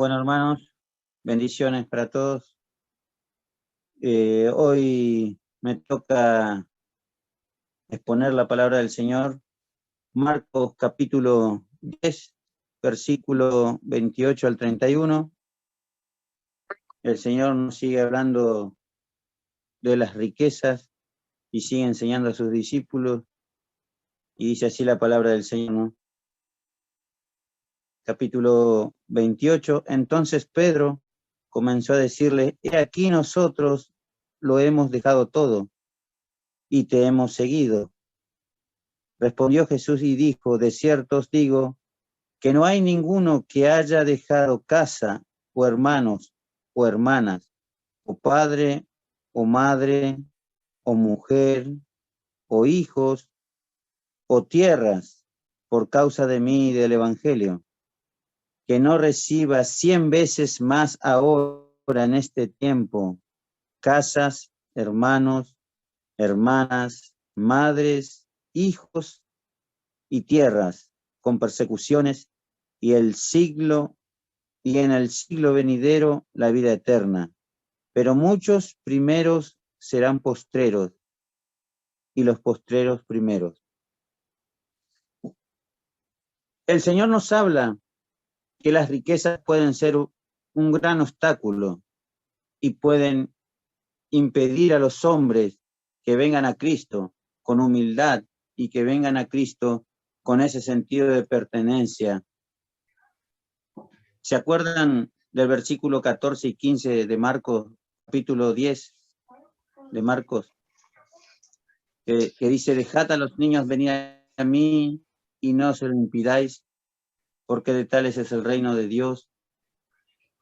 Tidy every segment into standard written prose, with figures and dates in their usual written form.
Bueno, hermanos, bendiciones para todos. Hoy me toca exponer la palabra del Señor. Marcos capítulo 10, versículo 28 al 31. El Señor nos sigue hablando de las riquezas y sigue enseñando a sus discípulos. Y dice así la palabra del Señor, ¿no? Capítulo 28. Entonces Pedro comenzó a decirle: he aquí nosotros lo hemos dejado todo y te hemos seguido. Respondió Jesús y dijo: de cierto os digo que no hay ninguno que haya dejado casa, o hermanos, o hermanas, o padre, o madre, o mujer, o hijos, o tierras, por causa de mí y del Evangelio, que no reciba 100 veces más ahora en este tiempo casas, hermanos, hermanas, madres, hijos y tierras, con persecuciones, y en el siglo venidero la vida eterna. Pero muchos primeros serán postreros, y los postreros primeros. El Señor nos habla que las riquezas pueden ser un gran obstáculo y pueden impedir a los hombres que vengan a Cristo con humildad y que vengan a Cristo con ese sentido de pertenencia. ¿Se acuerdan del versículo 14 y 15 de Marcos, capítulo 10 de Marcos? Que dice: dejad a los niños venir a mí y no se lo impidáis, porque de tales es el reino de Dios.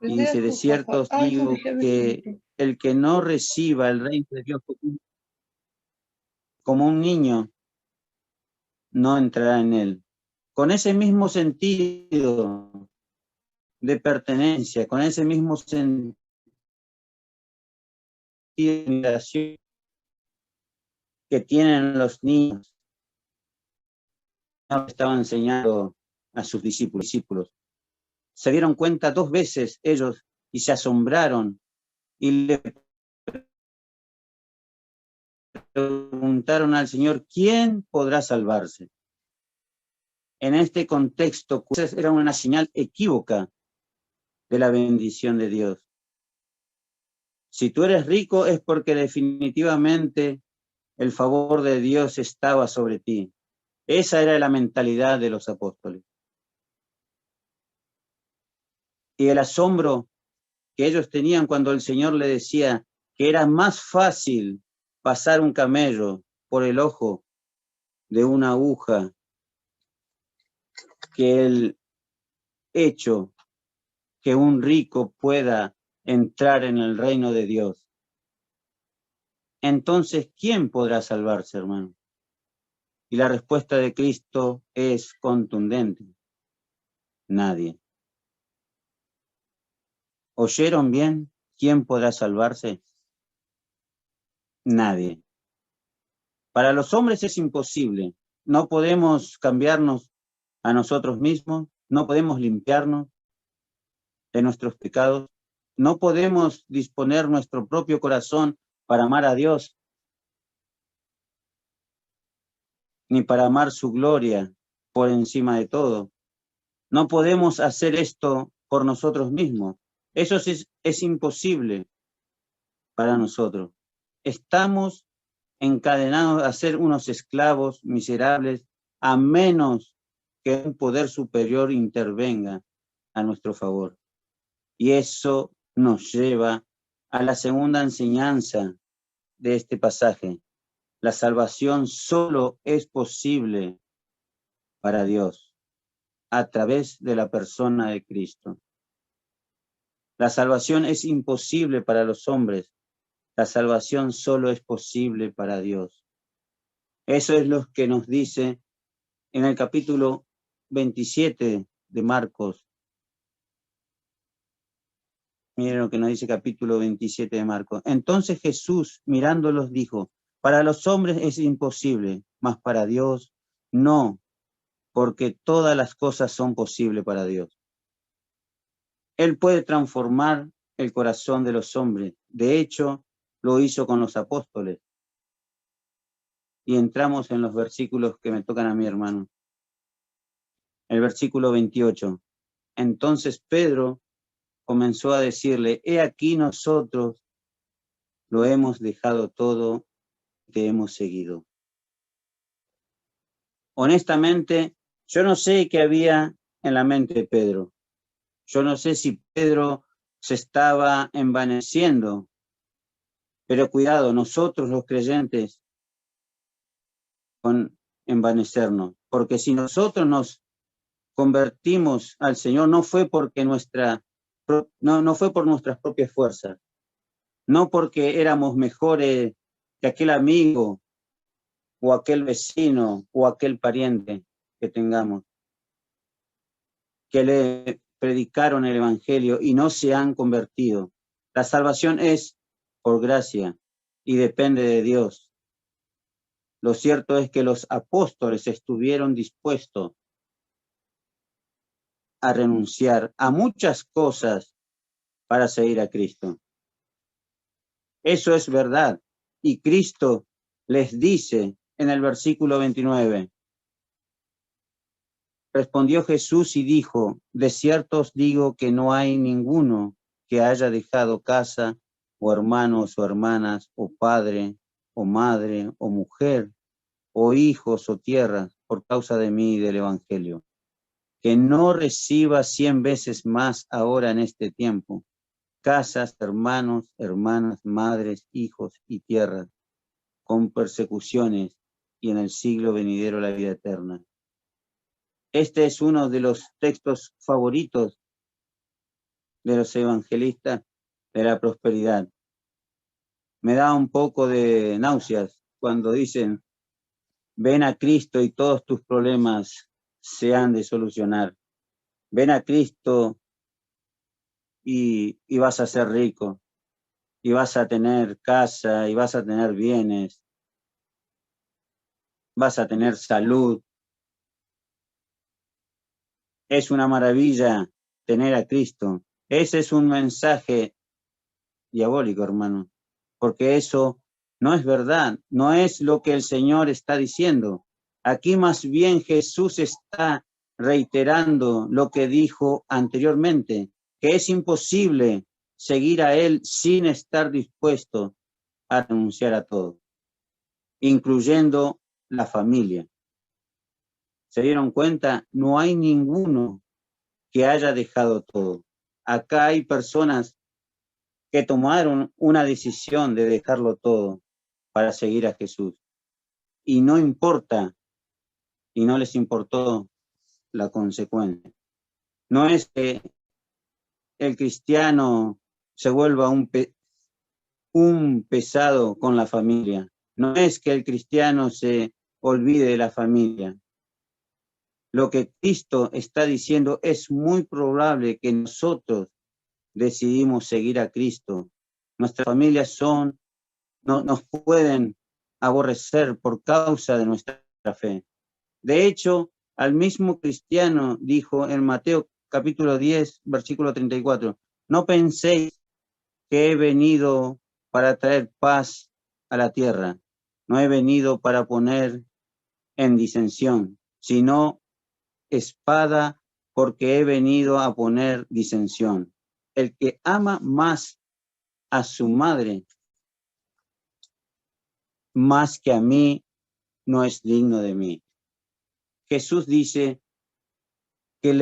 Y dice: de cierto os digo que el que no reciba el reino de Dios como un niño, no entrará en él. Con ese mismo sentido de pertenencia, con ese mismo sentido de admiración que tienen los niños, estaba enseñando a sus discípulos. Se dieron cuenta 2 veces ellos y se asombraron y le preguntaron al Señor: ¿quién podrá salvarse? En este contexto, era una señal equívoca de la bendición de Dios. Si tú eres rico es porque definitivamente el favor de Dios estaba sobre ti. Esa era la mentalidad de los apóstoles. Y el asombro que ellos tenían cuando el Señor le decía que era más fácil pasar un camello por el ojo de una aguja que el hecho que un rico pueda entrar en el reino de Dios. Entonces, ¿quién podrá salvarse, hermano? Y la respuesta de Cristo es contundente: nadie. ¿Oyeron bien? ¿Quién podrá salvarse? Nadie. Para los hombres es imposible. No podemos cambiarnos a nosotros mismos, no podemos limpiarnos de nuestros pecados, no podemos disponer nuestro propio corazón para amar a Dios, ni para amar su gloria por encima de todo. No podemos hacer esto por nosotros mismos. Eso es imposible para nosotros. Estamos encadenados a ser unos esclavos miserables, a menos que un poder superior intervenga a nuestro favor. Y eso nos lleva a la segunda enseñanza de este pasaje. La salvación solo es posible para Dios a través de la persona de Cristo. La salvación es imposible para los hombres. La salvación solo es posible para Dios. Eso es lo que nos dice en el capítulo 27 de Marcos. Miren lo que nos dice capítulo 27 de Marcos. Entonces Jesús, mirándolos, dijo: para los hombres es imposible, mas para Dios no, porque todas las cosas son posibles para Dios. Él puede transformar el corazón de los hombres. De hecho, lo hizo con los apóstoles. Y entramos en los versículos que me tocan a mi hermano. El versículo 28. Entonces Pedro comenzó a decirle, he aquí nosotros lo hemos dejado todo, te hemos seguido. Honestamente, yo no sé qué había en la mente de Pedro. Yo no sé si Pedro se estaba envaneciendo, pero cuidado, nosotros los creyentes con envanecernos, porque si nosotros nos convertimos al Señor no fue porque no fue por nuestras propias fuerzas, no porque éramos mejores que aquel amigo o aquel vecino o aquel pariente que tengamos, que le predicaron el Evangelio y no se han convertido. La salvación es por gracia y depende de Dios. Lo cierto es que los apóstoles estuvieron dispuestos a renunciar a muchas cosas para seguir a Cristo. Eso es verdad. Y Cristo les dice en el versículo 29, respondió Jesús y dijo, de cierto os digo que no hay ninguno que haya dejado casa o hermanos o hermanas o padre o madre o mujer o hijos o tierras por causa de mí y del Evangelio, que no reciba 100 veces más ahora en este tiempo, casas, hermanos, hermanas, madres, hijos y tierras, con persecuciones y en el siglo venidero la vida eterna. Este es uno de los textos favoritos de los evangelistas de la prosperidad. Me da un poco de náuseas cuando dicen, ven a Cristo y todos tus problemas se han de solucionar. Ven a Cristo y vas a ser rico, y vas a tener casa, y vas a tener bienes, vas a tener salud. Es una maravilla tener a Cristo. Ese es un mensaje diabólico, hermano, porque eso no es verdad, no es lo que el Señor está diciendo. Aquí más bien Jesús está reiterando lo que dijo anteriormente, que es imposible seguir a Él sin estar dispuesto a renunciar a todo, incluyendo la familia. ¿Se dieron cuenta? No hay ninguno que haya dejado todo. Acá hay personas que tomaron una decisión de dejarlo todo para seguir a Jesús. Y no importa, y no les importó la consecuencia. No es que el cristiano se vuelva un pesado con la familia. No es que el cristiano se olvide de la familia. Lo que Cristo está diciendo es muy probable que nosotros decidimos seguir a Cristo. Nuestras familias nos pueden aborrecer por causa de nuestra fe. De hecho, al mismo cristiano dijo en Mateo capítulo 10, versículo 34, no penséis que he venido para traer paz a la tierra, no he venido para poner en disensión, sino espada, porque he venido a poner disensión. El que ama más a su madre, más que a mí, no es digno de mí. Jesús dice que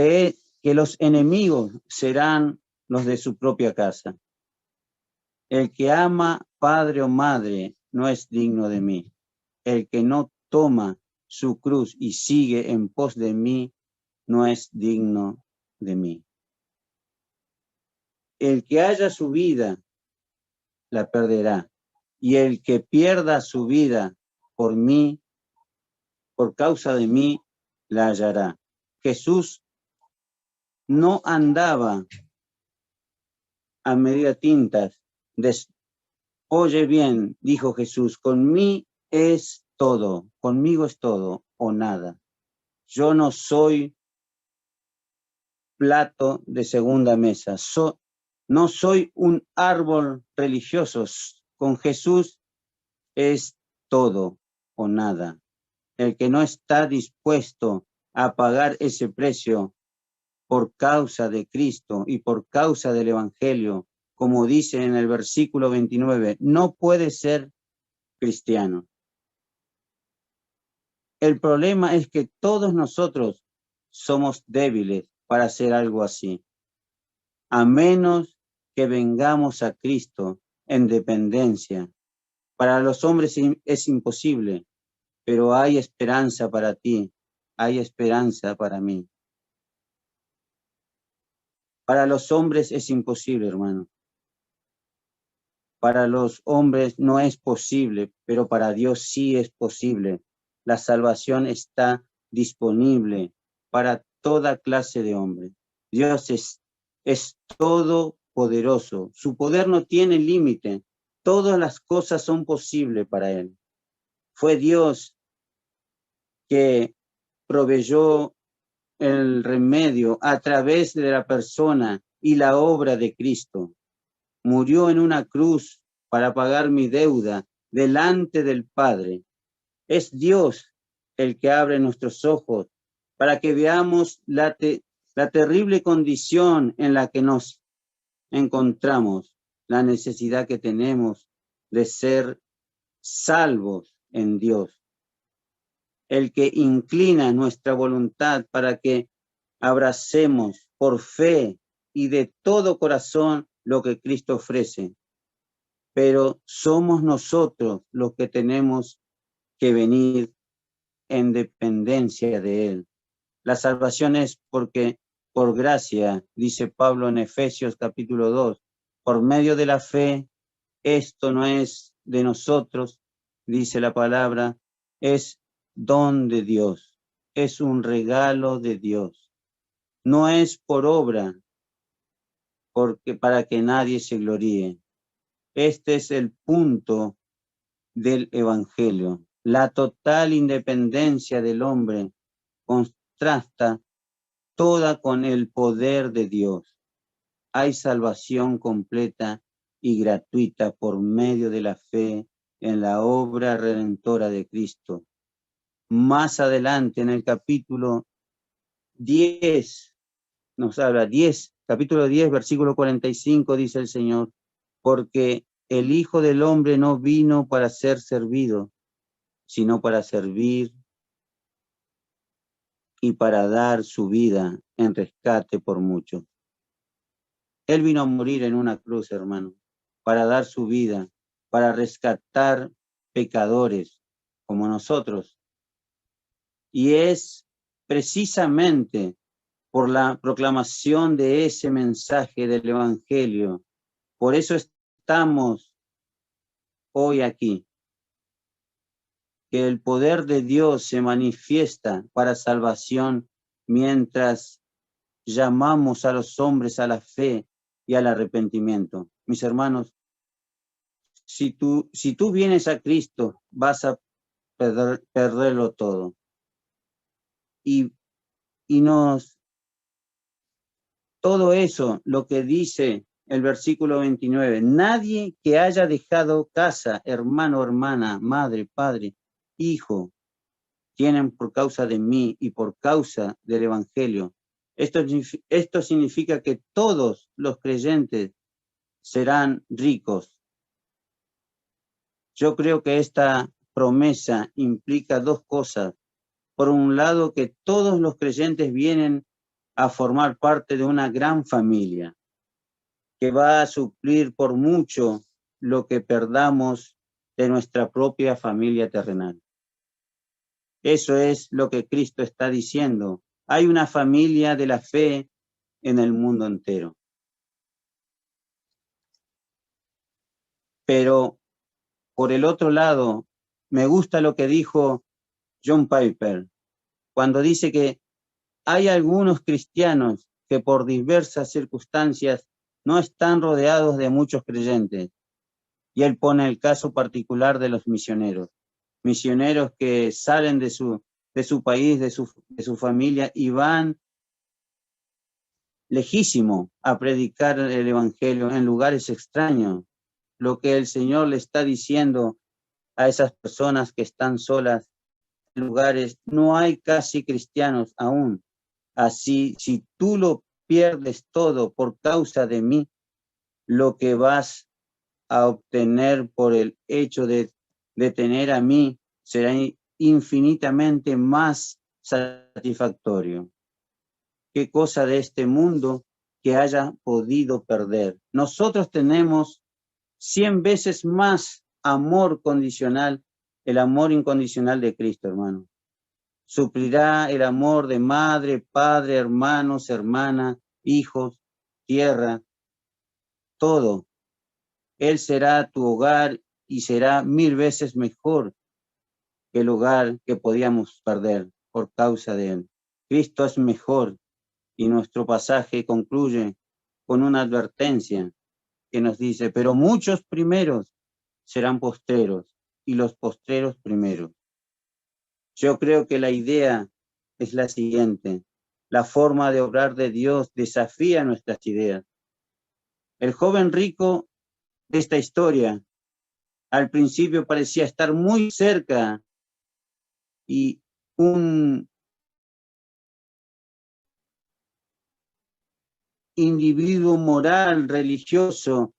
los enemigos serán los de su propia casa. El que ama padre o madre no es digno de mí. El que no toma su cruz y sigue en pos de mí no es digno de mí. El que haya su vida la perderá, y el que pierda su vida por mí, por causa de mí, la hallará. Jesús no andaba a media tintas. Oye bien, dijo Jesús, conmigo es todo o nada. Yo no soy plato de segunda mesa. No soy un árbol religioso. Con Jesús es todo o nada. El que no está dispuesto a pagar ese precio por causa de Cristo y por causa del Evangelio, como dice en el versículo 29, no puede ser cristiano. El problema es que todos nosotros somos débiles para hacer algo así, a menos que vengamos a Cristo en dependencia. Para los hombres es imposible, pero hay esperanza para ti, hay esperanza para mí. Para los hombres es imposible, hermano. Para los hombres no es posible, pero para Dios sí es posible. La salvación está disponible para toda clase de hombre. Dios es todopoderoso. Su poder no tiene límite. Todas las cosas son posibles para Él. Fue Dios que proveyó el remedio a través de la persona y la obra de Cristo. Murió en una cruz para pagar mi deuda delante del Padre. Es Dios el que abre nuestros ojos para que veamos la terrible condición en la que nos encontramos, la necesidad que tenemos de ser salvos en Dios. El que inclina nuestra voluntad para que abracemos por fe y de todo corazón lo que Cristo ofrece. Pero somos nosotros los que tenemos que venir en dependencia de Él. La salvación es porque por gracia, dice Pablo en Efesios capítulo 2, por medio de la fe, esto no es de nosotros, dice la palabra, es don de Dios, es un regalo de Dios. No es por obra, porque para que nadie se gloríe. Este es el punto del Evangelio. La total independencia del hombre contrasta toda con el poder de Dios. Hay salvación completa y gratuita por medio de la fe en la obra redentora de Cristo. Más adelante en el capítulo 10, nos habla capítulo 10, versículo 45, dice el Señor, porque el Hijo del Hombre no vino para ser servido, sino para servir y para dar su vida en rescate por muchos. Él vino a morir en una cruz, hermano, para dar su vida, para rescatar pecadores como nosotros. Y es precisamente por la proclamación de ese mensaje del Evangelio. Por eso estamos hoy aquí. Que el poder de Dios se manifiesta para salvación mientras llamamos a los hombres a la fe y al arrepentimiento. Mis hermanos, si tú vienes a Cristo, vas a perderlo todo. Y todo eso, lo que dice el versículo 29, nadie que haya dejado casa, hermano, hermana, madre, padre, hijo, tienen por causa de mí y por causa del Evangelio. Esto significa que todos los creyentes serán ricos. Yo creo que esta promesa implica dos cosas. Por un lado, que todos los creyentes vienen a formar parte de una gran familia que va a suplir por mucho lo que perdamos de nuestra propia familia terrenal. Eso es lo que Cristo está diciendo. Hay una familia de la fe en el mundo entero. Pero por el otro lado, me gusta lo que dijo John Piper, cuando dice que hay algunos cristianos que por diversas circunstancias no están rodeados de muchos creyentes. Y él pone el caso particular de los misioneros. Misioneros que salen de su país, de su familia y van lejísimo a predicar el evangelio en lugares extraños. Lo que el Señor le está diciendo a esas personas que están solas en lugares, no hay casi cristianos aún. Así, si tú lo pierdes todo por causa de mí, lo que vas a obtener por el hecho de tener a mí será infinitamente más satisfactorio. ¿Qué cosa de este mundo que haya podido perder? Nosotros tenemos 100 veces más amor condicional, el amor incondicional de Cristo, hermano. Suplirá el amor de madre, padre, hermanos, hermana, hijos, tierra, todo. Él será tu hogar y será 1000 veces mejor que el hogar que podíamos perder por causa de él. Cristo es mejor y nuestro pasaje concluye con una advertencia que nos dice, pero muchos primeros serán postreros y los postreros primeros. Yo creo que la idea es la siguiente. La forma de obrar de Dios desafía nuestras ideas. El joven rico de esta historia al principio parecía estar muy cerca y un individuo moral, religioso,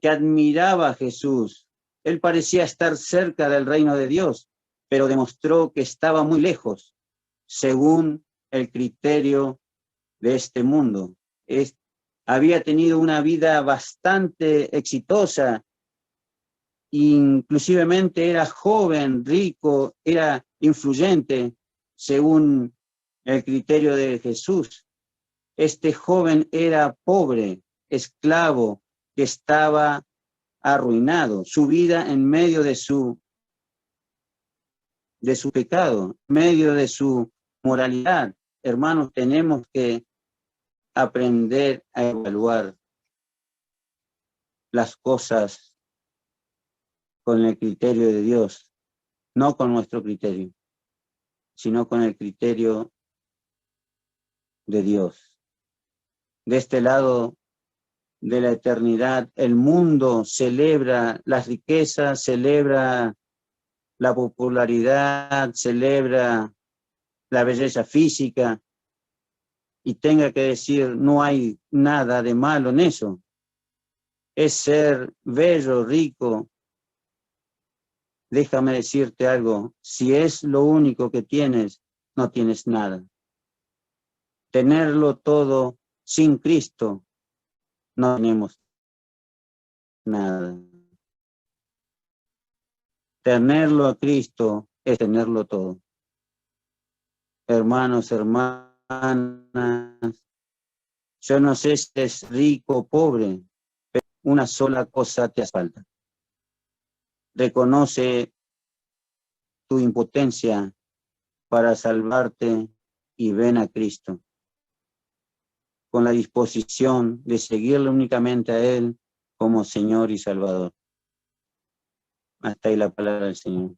que admiraba a Jesús. Él parecía estar cerca del reino de Dios, pero demostró que estaba muy lejos, según el criterio de este mundo. Había tenido una vida bastante exitosa, inclusivemente era joven, rico, era influyente, según el criterio de Jesús. Este joven era pobre, esclavo, que estaba arruinado, su vida en medio de su pecado, en medio de su moralidad. Hermanos, tenemos que aprender a evaluar las cosas con el criterio de Dios, no con nuestro criterio, sino con el criterio de Dios. De este lado de la eternidad, el mundo celebra las riquezas, celebra la popularidad, celebra la belleza física, y tenga que decir, no hay nada de malo en eso. Es ser bello, rico. Déjame decirte algo, si es lo único que tienes, no tienes nada. Tenerlo todo sin Cristo, no tenemos nada. Tenerlo a Cristo es tenerlo todo. Hermanos, hermanas, yo no sé si es rico o pobre, pero una sola cosa te hace falta. Reconoce tu impotencia para salvarte y ven a Cristo con la disposición de seguirle únicamente a Él como Señor y Salvador. Hasta ahí la palabra del Señor.